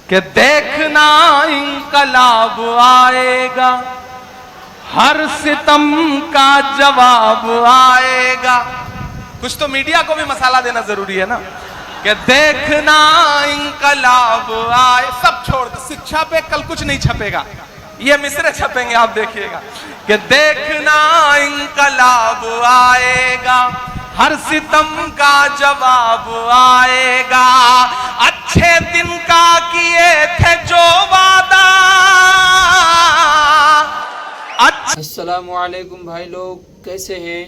कि देखना इंकलाब आएगा, हर सितम का जवाब आएगा। कुछ तो मीडिया को भी मसाला देना जरूरी है ना, कि देखना इंकलाब आए। सब छोड़ दो, शिक्षा पे कल कुछ नहीं छपेगा, ये मिसरे छपेंगे, आप देखिएगा। कि देखना इंकलाब आएगा, हर सितम का जवाब आएगा। अच्छे दिन का किए थे जो वादा। अस्सलामु अलैकुम भाई लोग, कैसे हैं?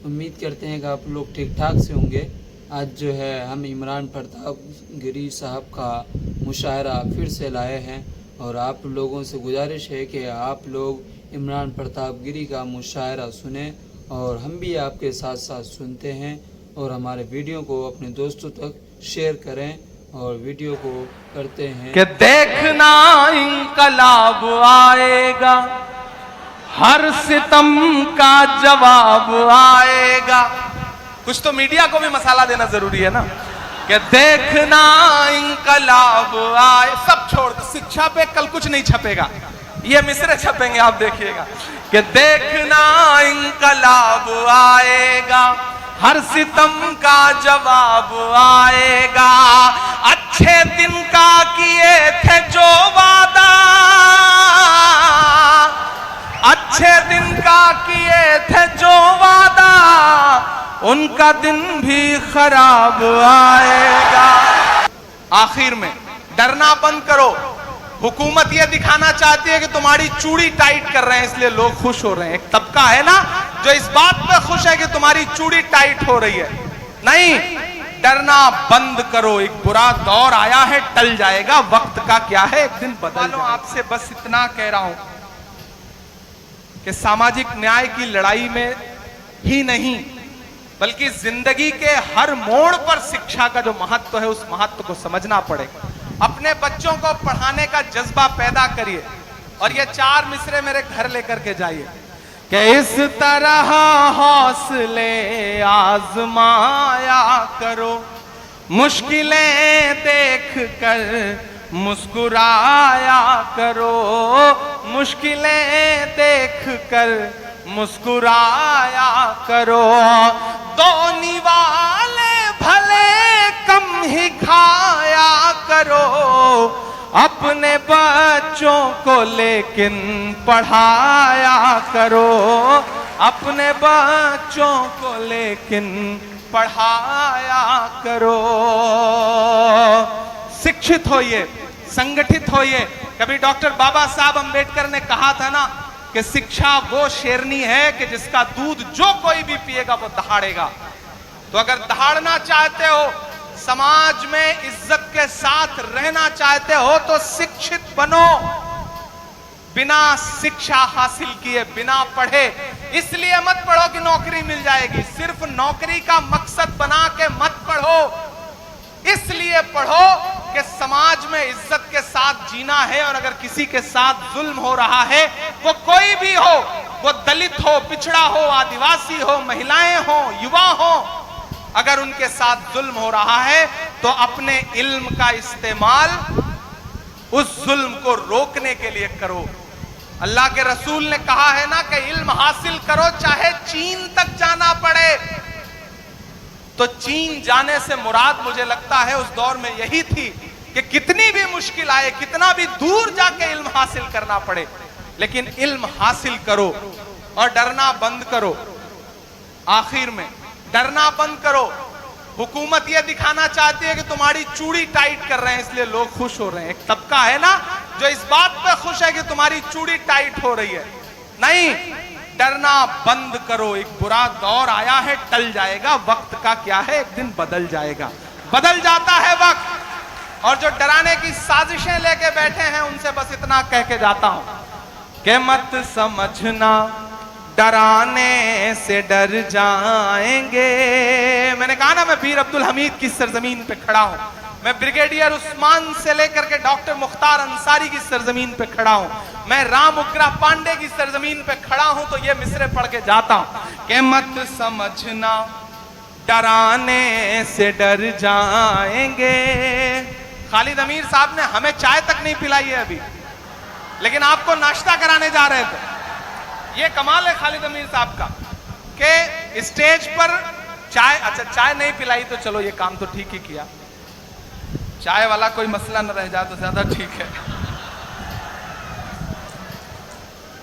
उम्मीद करते हैं कि आप लोग ठीक ठाक से होंगे। आज जो है हम इमरान प्रताप गिरी साहब का मुशायरा फिर से लाए हैं और आप लोगों से गुजारिश है कि आप लोग इमरान प्रताप गिरी का मुशायरा सुने और हम भी आपके साथ साथ सुनते हैं और हमारे वीडियो को अपने दोस्तों तक शेयर करें और वीडियो को करते हैं कि देखना इंकलाब आएगा, हर सितम का जवाब आएगा। कुछ तो मीडिया को भी मसाला देना जरूरी है ना, कि देखना इंकलाब आए। सब छोड़ दो, शिक्षा पे कल कुछ नहीं छपेगा, ये मिसरे छपेंगे, आप देखिएगा। कि देखना इंकलाब आएगा, हर सितम का जवाब आएगा। अच्छे दिन का किए थे जो वादा, अच्छे दिन का किए थे जो वादा, उनका दिन भी खराब आएगा। आखिर में डरना बंद करो। हुकूमत ये दिखाना चाहती है कि तुम्हारी चूड़ी टाइट कर रहे हैं, इसलिए लोग खुश हो रहे हैं। एक तबका है ना जो इस बात पे खुश है कि तुम्हारी चूड़ी टाइट हो रही है। नहीं, डरना बंद करो। एक बुरा दौर आया है, टल जाएगा। वक्त का क्या है, एक दिन बदल जाएगा। आपसे बस इतना कह रहा हूं कि सामाजिक न्याय की लड़ाई में ही नहीं बल्कि जिंदगी के हर मोड़ पर शिक्षा का जो महत्व है, उस महत्व को समझना पड़ेगा। अपने बच्चों को पढ़ाने का जज्बा पैदा करिए और ये 4 मिसरे मेरे घर लेकर के जाइए कि इस तरह हौसले आजमाया करो, मुश्किलें देख कर मुस्कुराया करो, मुश्किलें देख कर मुस्कुराया करो। दो निवाले भले कम ही खाया करो, अपने बच्चों को लेकिन पढ़ाया करो, अपने बच्चों को लेकिन पढ़ाया करो। शिक्षित होइए, संगठित होइए। कभी डॉक्टर बाबा साहब अंबेडकर ने कहा था ना कि शिक्षा वो शेरनी है कि जिसका दूध जो कोई भी पिएगा वो दहाड़ेगा। तो अगर दहाड़ना चाहते हो, समाज में इज्जत के साथ रहना चाहते हो, तो शिक्षित बनो। बिना शिक्षा हासिल किए, बिना पढ़े, इसलिए मत पढ़ो कि नौकरी मिल जाएगी। सिर्फ नौकरी का मकसद बना के मत पढ़ो, इसलिए पढ़ो कि समाज में इज्जत के साथ जीना है। और अगर किसी के साथ जुल्म हो रहा है, वो कोई भी हो, वो दलित हो, पिछड़ा हो, आदिवासी हो, महिलाएं हो, युवा हो, अगर उनके साथ जुल्म हो रहा है तो अपने इल्म का इस्तेमाल उस जुल्म को रोकने के लिए करो। अल्लाह के रसूल ने कहा है ना कि इल्म हासिल करो चाहे चीन तक जाना पड़े। तो चीन जाने से मुराद मुझे लगता है उस दौर में यही थी कि कितनी भी मुश्किल आए, कितना भी दूर जाके इल्म हासिल करना पड़े, लेकिन इल्म हासिल करो और डरना बंद करो। आखिर में डरना बंद करो। हुकूमत ये दिखाना चाहती है कि तुम्हारी चूड़ी टाइट कर रहे हैं, इसलिए लोग खुश हो रहे हैं। एक तबका है ना जो इस बात पे खुश है कि तुम्हारी चूड़ी टाइट हो रही है। नहीं, डरना बंद करो। एक बुरा दौर आया है, टल जाएगा। वक्त का क्या है, एक दिन बदल जाएगा। बदल जाता है वक्त। और जो डराने की साजिशें लेके बैठे हैं, उनसे बस इतना कह के जाता हूं कि मत समझना डराने से डर जाएंगे। मैंने कहा ना, मैं पीर अब्दुल हमीद की सरजमीन पे खड़ा हूं। मैं ब्रिगेडियर उस्मान से लेकर के डॉक्टर मुख्तार अंसारी की सरजमीन पे खड़ा हूं। मैं राम उग्रह पांडे की सरजमीन पे खड़ा हूं। तो ये मिसरे पढ़ के जाता हूं कि मत समझना डराने से डर जाएंगे, खालिद अमीर साहब ने हमें चाय तक नहीं पिलाई है अभी, लेकिन आपको नाश्ता कराने जा रहे थे। ये कमाल है खालिद अमीर साहब का कि स्टेज पर चाय, अच्छा चाय नहीं पिलाई तो चलो ये काम तो ठीक ही किया, चाय वाला कोई मसला न रह जाए तो ज्यादा ठीक है।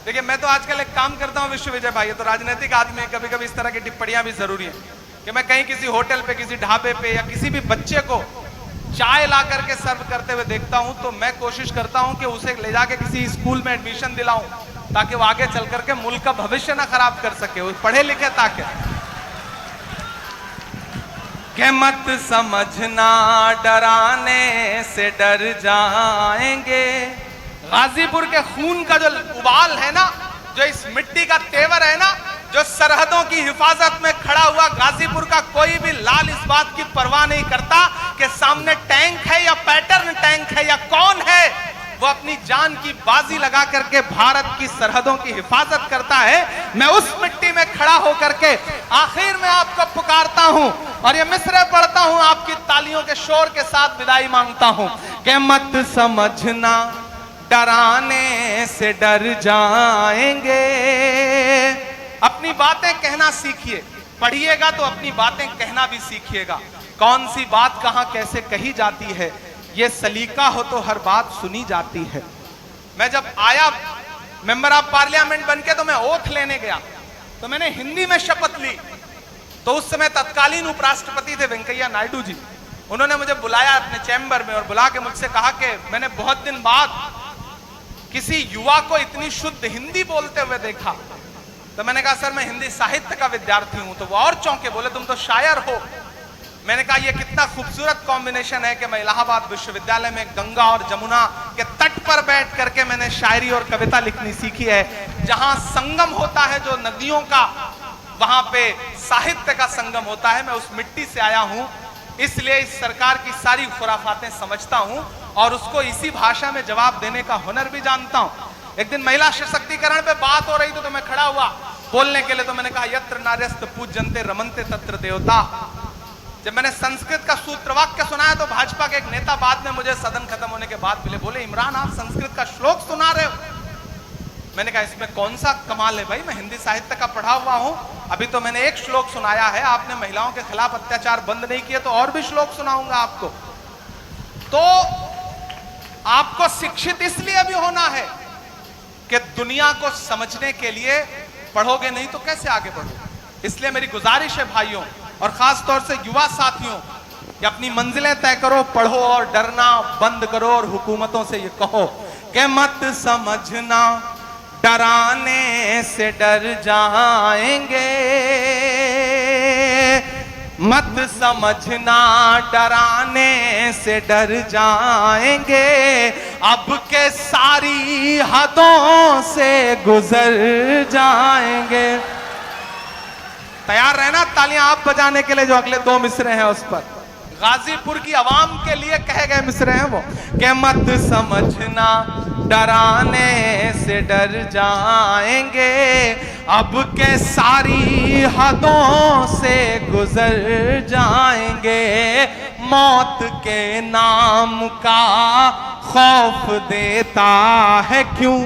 देखिए मैं तो आजकल एक काम करता हूं विश्व विजय भाई, तो राजनीतिक आदमी है, कभी कभी इस तरह की टिप्पणियां भी जरूरी है कि मैं कहीं किसी होटल पे, किसी ढाबे पे या किसी भी बच्चे को चाय ला करके सर्व करते हुए देखता हूं तो मैं कोशिश करता हूं कि उसे ले जाके किसी स्कूल में एडमिशन दिलाऊं ताकि वो आगे चल करके मुल्क का भविष्य ना खराब कर सके, वो पढ़े लिखे ताकि। के मत समझना डराने से डर जाएंगे, गाजीपुर के खून का जो उबाल है ना, जो इस मिट्टी का तेवर है ना, जो सरहदों की हिफाजत में खड़ा हुआ गाजीपुर का कोई भी लाल इस बात की परवाह नहीं करता कि सामने टैंक है या पैटर्न टैंक है या कौन है, वो अपनी जान की बाजी लगा करके भारत की सरहदों की हिफाजत करता है। मैं उस मिट्टी में खड़ा होकर के आखिर में आपको पुकारता हूं और ये मिसरे पढ़ता हूं, आपकी तालियों के शोर के साथ विदाई मांगता हूं कि मत समझना डराने से डर जाएंगे। अपनी बातें कहना सीखिए, पढ़िएगा तो अपनी बातें कहना भी सीखिएगा। कौन सी बात कहां कैसे कही जाती है, ये सलीका हो तो हर बात सुनी जाती है। मैं जब आया मेंबर ऑफ पार्लियामेंट बनके तो मैं ओथ लेने गया तो मैंने हिंदी में शपथ ली। तो उस समय तत्कालीन उपराष्ट्रपति थे वेंकैया नायडू जी, उन्होंने मुझे बुलाया अपने चैम्बर में और बुला के मुझसे कहा कि मैंने बहुत दिन बाद किसी युवा को इतनी शुद्ध हिंदी बोलते हुए देखा। तो मैंने कहा सर मैं हिंदी साहित्य का विद्यार्थी हूं। तो वो और चौंके, बोले तुम तो शायर हो। मैंने कहा ये कितना खूबसूरत कॉम्बिनेशन है कि मैं इलाहाबाद विश्वविद्यालय में गंगा और जमुना के तट पर बैठ करके मैंने शायरी और कविता लिखनी सीखी है। जहां संगम होता है जो नदियों का, वहां पे साहित्य का संगम होता है। मैं उस मिट्टी से आया हूं, इसलिए इस सरकार की सारी खुराफातें समझता हूं और उसको इसी भाषा में जवाब देने का हुनर भी जानता हूं। एक दिन महिला सशक्तिकरण पे बात हो रही थी तो मैं खड़ा हुआ बोलने के लिए, तो मैंने कहा यत्र नार्यस्त पूज्यन्ते रमन्ते तत्र देवता। जब मैंने संस्कृत का सूत्र वाक्य सुनाया तो भाजपा के एक नेता बाद में मुझे सदन खत्म होने के बाद मिले, बोले इमरान आप संस्कृत का श्लोक सुना रहे हो। मैंने कहा इसमें कौन सा कमाल है भाई, मैं हिंदी साहित्य का पढ़ा हुआ हूं। अभी तो मैंने एक श्लोक सुनाया है, आपने महिलाओं के खिलाफ अत्याचार बंद नहीं किए तो और भी श्लोक सुनाऊंगा आपको। तो आपको शिक्षित इसलिए भी होना है कि दुनिया को समझने के लिए पढ़ोगे नहीं तो कैसे आगे बढ़ोगे। इसलिए मेरी गुजारिश है भाइयों और खास तौर से युवा साथियों कि अपनी मंजिलें तय करो, पढ़ो और डरना बंद करो और हुकूमतों से ये कहो कि मत समझना डराने से डर जाएंगे, मत समझना डराने से डर जाएंगे, अब के सारी हदों से गुजर जाएंगे। तैयार रहना तालियां आप बजाने के लिए, जो अगले दो मिसरे हैं उस पर गाजीपुर की आवाम के लिए कहे गए मिसरे हैं वो कि मत समझना डराने से डर जाएंगे, अब के सारी हदों से गुजर जाएंगे, मौत के नाम का खौफ देता है क्यों।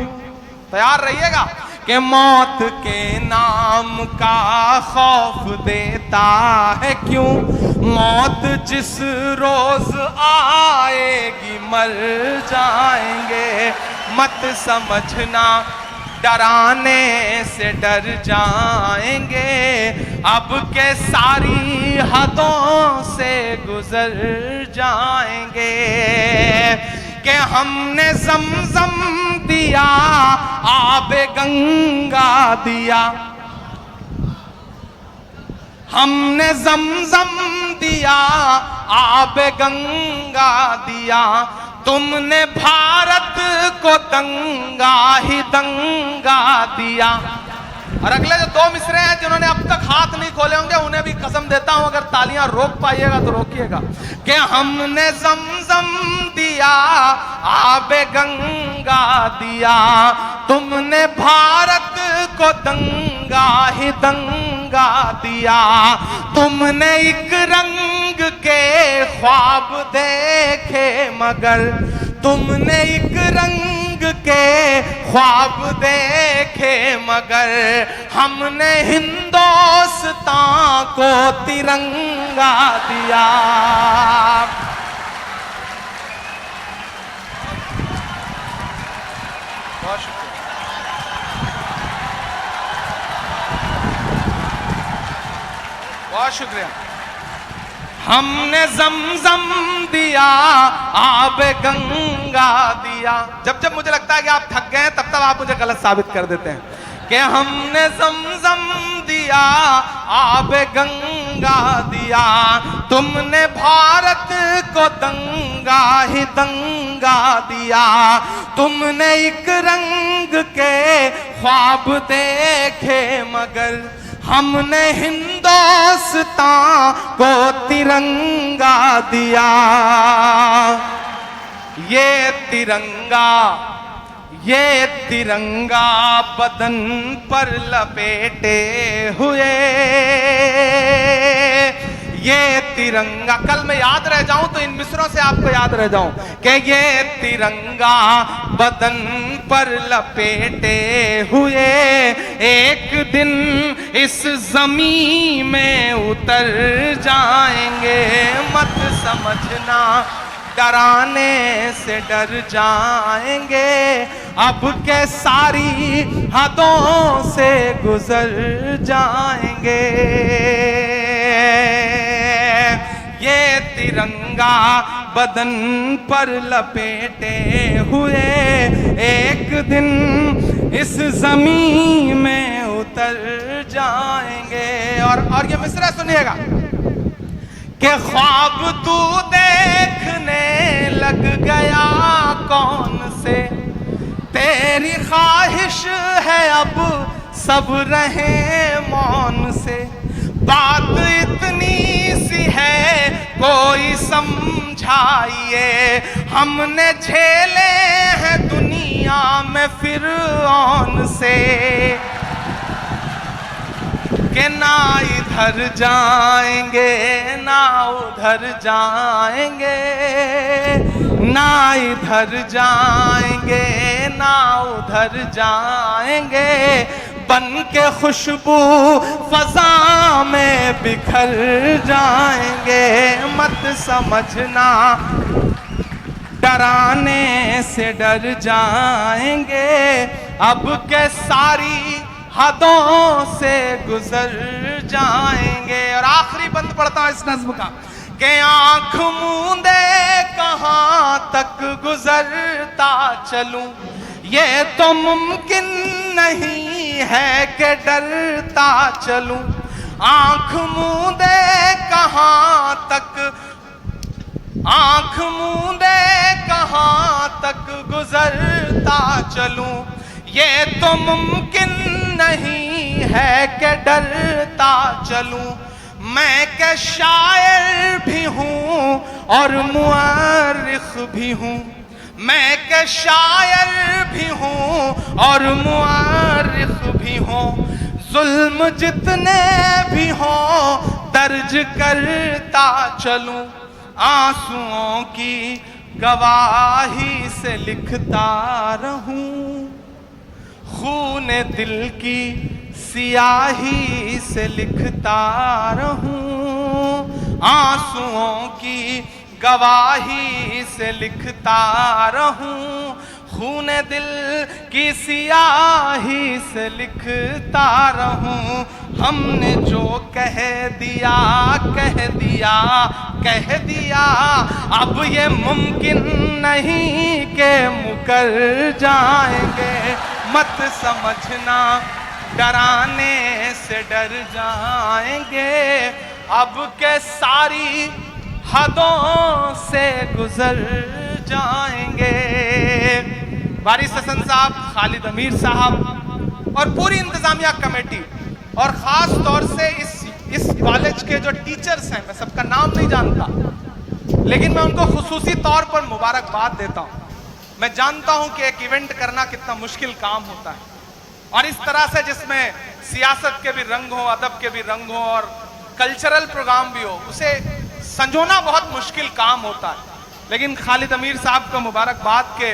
तैयार रहिएगा कि मौत के नाम का खौफ देता है क्यों, मौत जिस रोज आएगी मर जाएंगे, मत समझना डराने से डर जाएंगे, अब के सारी हदों से गुजर जाएंगे, कि हमने जमजम दिया आबे गंगा दिया, हमने जमजम दिया आबे गंगा दिया, तुमने भारत को दंगा ही दंगा दिया। और अगले जो दो मिसरे हैं जिन्होंने अब तक हाथ नहीं खोले होंगे उन्हें भी कसम देता हूं, अगर तालियां रोक पाइएगा तो रोकिएगा, कि हमने जमजम दिया आबे गंगा दिया, तुमने भारत को दंगा ही दंगा दिया। तुमने एक रंग के ख्वाब देखे मगर, तुमने एक रंग के ख्वाब देखे मगर, हमने हिंदुस्तान को तिरंगा दिया। बहुत शुक्रिया। बहुत शुक्रिया। हमने जमजम दिया, आब गंगा दिया। जब जब मुझे लगता है कि आप थक गए तब तब आप मुझे गलत साबित कर देते हैं कि हमने जमजम दिया, आब गंगा दिया। तुमने भारत को दंगा ही दंगा दिया। तुमने एक रंग के ख्वाब देखे मगर, हमने हिंदुस्तान को तिरंगा दिया। ये तिरंगा बदन पर लपेटे हुए, ये तिरंगा, कल मैं याद रह जाऊं तो इन मिसरों से आपको याद रह जाऊं कि ये तिरंगा बदन पर लपेटे हुए एक दिन इस जमीन में उतर जाएंगे। मत समझना डराने से डर जाएंगे, अब के सारी हदों से गुजर जाएंगे। ये तिरंगा बदन पर लपेटे हुए एक दिन इस जमीन में उतर जाएंगे। और ये मिसरा सुनिएगा कि ख्वाब तू देखने लग गया कौन से, तेरी ख्वाहिश है अब सब रहे मौन से। बात इतनी सी है कोई समझाइए, हमने झेले हैं दुनिया में फिरौन से कि ना इधर जाएंगे ना उधर जाएंगे, ना इधर जाएंगे ना उधर जाएंगे। बन के खुशबू फजा में बिखर जाएंगे। मत समझना डराने से डर जाएंगे, अब के सारी हदों से गुजर जाएंगे। और आखिरी बंद पढ़ता हूं इस नज्म का कि आंख मूंदे कहां तक गुजरता चलूं, ये तो मुमकिन नहीं है कि डरता चलूं। आंख मूंदे कहां तक, आंख मूंदे कहां तक गुजरता चलूं, ये तो मुमकिन नहीं है कि डरता चलूं। मैं के शायर भी हूँ और मुअर्रिख भी हूँ, मैं के शायर भी हूँ और मुअर्रिख भी हूँ। जुल्म जितने भी हों दर्ज करता चलूं, आंसुओं की गवाही से लिखता रहूं, खून दिल की सियाही से लिखता रहूं, आंसुओं की गवाही से लिखता रहूं, खून दिल की सियाही से लिखता रहूं। हमने जो कह दिया कह दिया कह दिया, अब ये मुमकिन नहीं कि मुकर जाएंगे। मत समझना डराने से डर जाएंगे, अब के सारी हदों से गुजर जाएंगे। वारिस हसन साहब, खालिद अमीर साहब और पूरी इंतजामिया कमेटी और ख़ास तौर से इस कॉलेज के जो टीचर्स हैं, मैं सबका नाम नहीं जानता लेकिन मैं उनको खुसूसी तौर पर मुबारकबाद देता हूँ। मैं जानता हूँ कि एक इवेंट करना कितना मुश्किल काम होता है, और इस तरह से जिसमें सियासत के भी रंग हो, अदब के भी रंग हो और कल्चरल प्रोग्राम भी हो, उसे संजोना बहुत मुश्किल काम होता है। लेकिन खालिद अमीर साहब को मुबारकबाद के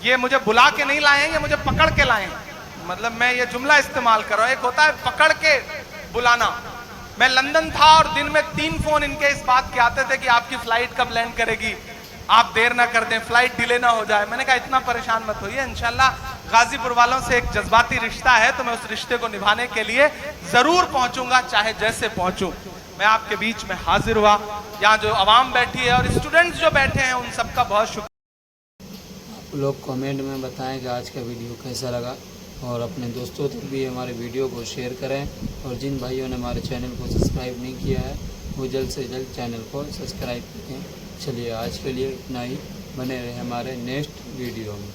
ये मुझे बुला के नहीं लाए हैं, ये मुझे पकड़ के लाए हैं। मतलब मैं ये जुमला इस्तेमाल कर रहा हूं, एक होता है पकड़ के बुलाना। मैं लंदन था और दिन में 3 फोन इनके इस बात के आते थे कि आपकी फ्लाइट कब लैंड करेगी, आप देर ना कर दें, फ्लाइट डिले ना हो जाए। मैंने कहा इतना परेशान मत होइए, इंशाल्लाह गाजीपुर वालों से एक जज्बाती रिश्ता है तो मैं उस रिश्ते को निभाने के लिए जरूर पहुंचूंगा, चाहे जैसे पहुंचूं। मैं आपके बीच में हाजिर हुआ, यहाँ जो आवाम बैठी है और स्टूडेंट्स जो बैठे हैं उन सबका बहुत शुक्रिया। आप लोग कमेंट में बताएं कि आज का वीडियो कैसा लगा और अपने दोस्तों तक भी हमारे वीडियो को शेयर करें। और जिन भाइयों ने हमारे चैनल को सब्सक्राइब नहीं किया है वो जल्द से जल्द चैनल को सब्सक्राइब करें। चलिए आज के लिए इतना ही, बने रहे हमारे नेक्स्ट वीडियो में।